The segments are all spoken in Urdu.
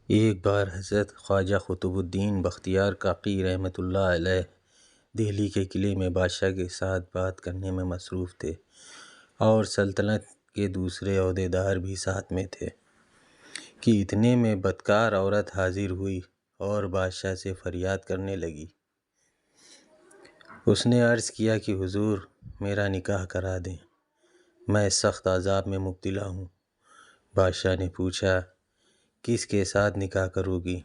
ایک بار حضرت خواجہ قطب الدین بختیار کاکی رحمۃ اللہ علیہ دہلی کے قلعے میں بادشاہ کے ساتھ بات کرنے میں مصروف تھے اور سلطنت کے دوسرے عہدیدار بھی ساتھ میں تھے کہ اتنے میں بدکار عورت حاضر ہوئی اور بادشاہ سے فریاد کرنے لگی۔ اس نے عرض کیا کہ حضور میرا نکاح کرا دیں، میں سخت عذاب میں مبتلا ہوں۔ بادشاہ نے پوچھا کس کے ساتھ نکاح کرو گی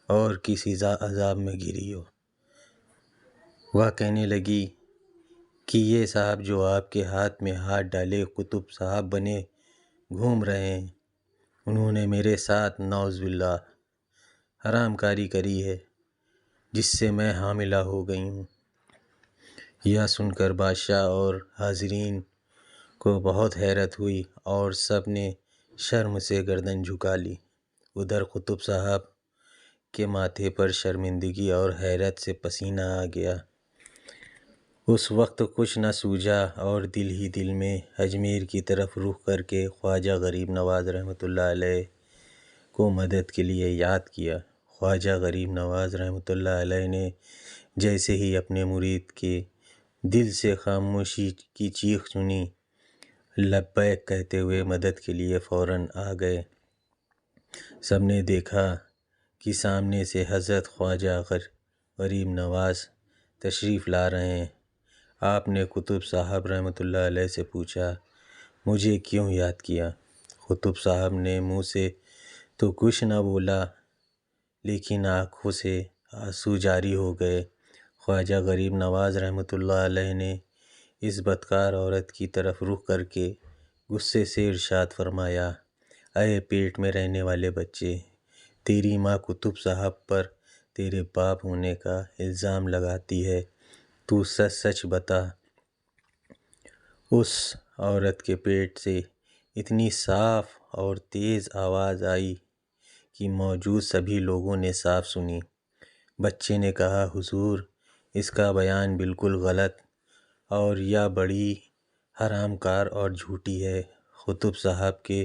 اور کس عذاب میں گری ہو؟ وہ کہنے لگی کہ یہ صاحب جو آپ کے ہاتھ میں ہاتھ ڈالے قطب صاحب بنے گھوم رہے ہیں، انہوں نے میرے ساتھ نعوذ باللہ حرام کاری کری ہے جس سے میں حاملہ ہو گئی ہوں۔ یہ سن کر بادشاہ اور حاضرین کو بہت حیرت ہوئی اور سب نے شرم سے گردن جھکا لی۔ ادھر قطب صاحب کے ماتھے پر شرمندگی اور حیرت سے پسینہ آ گیا۔ اس وقت کچھ نہ سوجھا اور دل ہی دل میں اجمیر کی طرف رخ کر کے خواجہ غریب نواز رحمۃ اللہ علیہ کو مدد کے لیے یاد کیا۔ خواجہ غریب نواز رحمۃ اللہ علیہ نے جیسے ہی اپنے مرید کے دل سے خاموشی کی چیخ سنی، لبیک کہتے ہوئے مدد کے لیے فوراً آ گئے۔ سب نے دیکھا کہ سامنے سے حضرت خواجہ غریب نواز تشریف لا رہے ہیں۔ آپ نے قطب صاحب رحمۃ اللہ علیہ سے پوچھا مجھے کیوں یاد کیا؟ قطب صاحب نے منہ سے تو کچھ نہ بولا لیکن آنکھوں سے آنسو جاری ہو گئے۔ خواجہ غریب نواز رحمۃ اللہ علیہ نے اس بدکار عورت کی طرف رخ کر کے غصے سے ارشاد فرمایا، اے پیٹ میں رہنے والے بچے، تیری ماں قطب صاحب پر تیرے باپ ہونے کا الزام لگاتی ہے، تو سچ سچ بتا۔ اس عورت کے پیٹ سے اتنی صاف اور تیز آواز آئی کہ موجود سبھی لوگوں نے صاف سنی۔ بچے نے کہا حضور اس کا بیان بالکل غلط اور یہ بڑی حرام کار اور جھوٹی ہے۔ قطب صاحب کے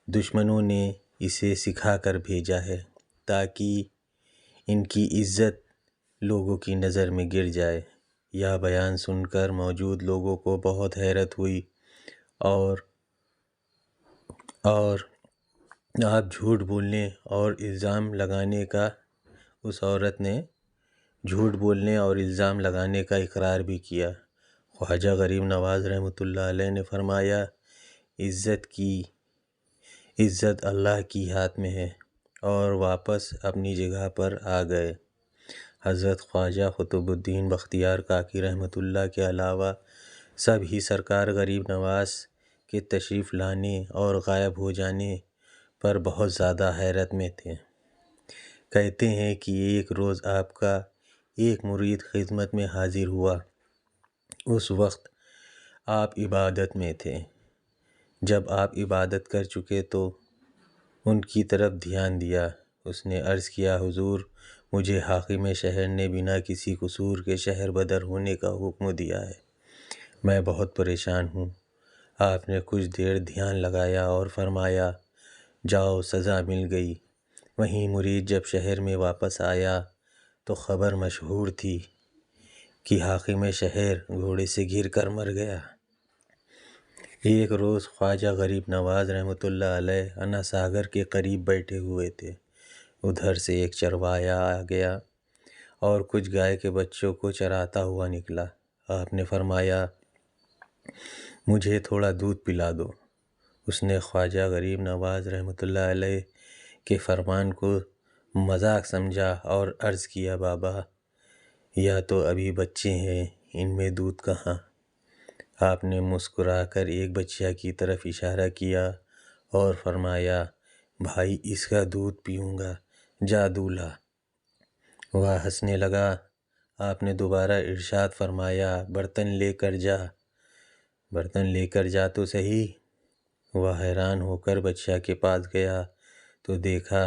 دشمنوں نے اسے سکھا کر بھیجا ہے تاکہ ان کی عزت لوگوں کی نظر میں گر جائے۔ یہ بیان سن کر موجود لوگوں کو بہت حیرت ہوئی اور آپ جھوٹ بولنے اور الزام لگانے کا اس عورت نے جھوٹ بولنے اور الزام لگانے کا اقرار بھی کیا۔ خواجہ غریب نواز رحمۃ اللہ علیہ نے فرمایا عزت اللہ کی ہاتھ میں ہے اور واپس اپنی جگہ پر آ گئے۔ حضرت خواجہ قطب الدین بختیار کاکی رحمۃ اللہ کے علاوہ سب ہی سرکار غریب نواز کے تشریف لانے اور غائب ہو جانے پر بہت زیادہ حیرت میں تھے۔ کہتے ہیں کہ ایک روز آپ کا ایک مرید خدمت میں حاضر ہوا۔ اس وقت آپ عبادت میں تھے۔ جب آپ عبادت کر چکے تو ان کی طرف دھیان دیا۔ اس نے عرض کیا حضور مجھے حاکم شہر نے بنا کسی قصور کے شہر بدر ہونے کا حکم دیا ہے، میں بہت پریشان ہوں۔ آپ نے کچھ دیر دھیان لگایا اور فرمایا جاؤ سزا مل گئی۔ وہیں مرید جب شہر میں واپس آیا تو خبر مشہور تھی کہ حاکم شہر گھوڑے سے گر کر مر گیا۔ ایک روز خواجہ غریب نواز رحمۃ اللہ علیہ انا ساگر کے قریب بیٹھے ہوئے تھے۔ ادھر سے ایک چرواہا آ گیا اور کچھ گائے کے بچوں کو چراتا ہوا نکلا۔ آپ نے فرمایا مجھے تھوڑا دودھ پلا دو۔ اس نے خواجہ غریب نواز رحمۃ اللہ علیہ کے فرمان کو مذاق سمجھا اور عرض کیا بابا یہ تو ابھی بچے ہیں، ان میں دودھ کہاں؟ آپ نے مسکرا کر ایک بچیا کی طرف اشارہ کیا اور فرمایا بھائی اس کا دودھ پیوں گا، جا دودھ لا۔ وہ ہنسنے لگا۔ آپ نے دوبارہ ارشاد فرمایا برتن لے کر جا۔ برتن لے کر جا تو صحیح۔ وہ حیران ہو کر بچیا کے پاس گیا تو دیکھا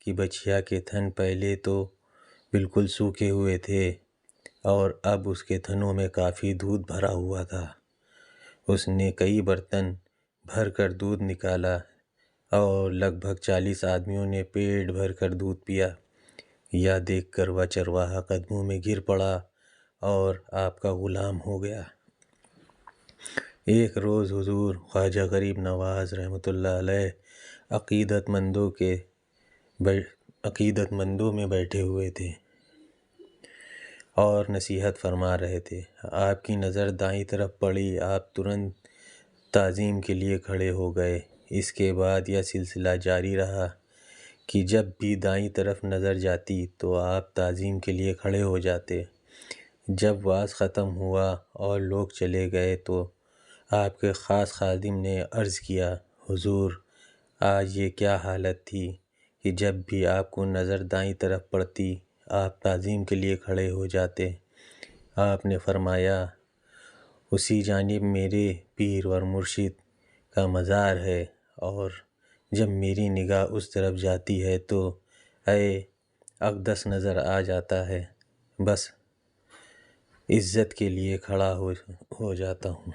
کہ بچیا کے تھن پہلے تو بالکل سوکھے ہوئے تھے اور اب اس کے تھنوں میں کافی دودھ بھرا ہوا تھا۔ اس نے کئی برتن بھر کر دودھ نکالا اور لگ بھگ 40 آدمیوں نے پیٹ بھر کر دودھ پیا۔ یہ دیکھ کر وہ چرواہا قدموں میں گر پڑا اور آپ کا غلام ہو گیا۔ ایک روز حضور خواجہ غریب نواز رحمۃ اللہ علیہ عقیدت مندوں میں بیٹھے ہوئے تھے اور نصیحت فرما رہے تھے۔ آپ کی نظر دائیں طرف پڑی، آپ ترنت تعظیم کے لیے کھڑے ہو گئے۔ اس کے بعد یہ سلسلہ جاری رہا کہ جب بھی دائیں طرف نظر جاتی تو آپ تعظیم کے لیے کھڑے ہو جاتے۔ جب وعظ ختم ہوا اور لوگ چلے گئے تو آپ کے خاص خادم نے عرض کیا، حضور آج یہ کیا حالت تھی کہ جب بھی آپ کو نظر دائیں طرف پڑتی آپ تعظیم کے لیے کھڑے ہو جاتے۔ آپ نے فرمایا، اسی جانب میرے پیر اور مرشد کا مزار ہے، اور جب میری نگاہ اس طرف جاتی ہے تو اے اقدس نظر آ جاتا ہے، بس عزت کے لیے کھڑا ہو جاتا ہوں۔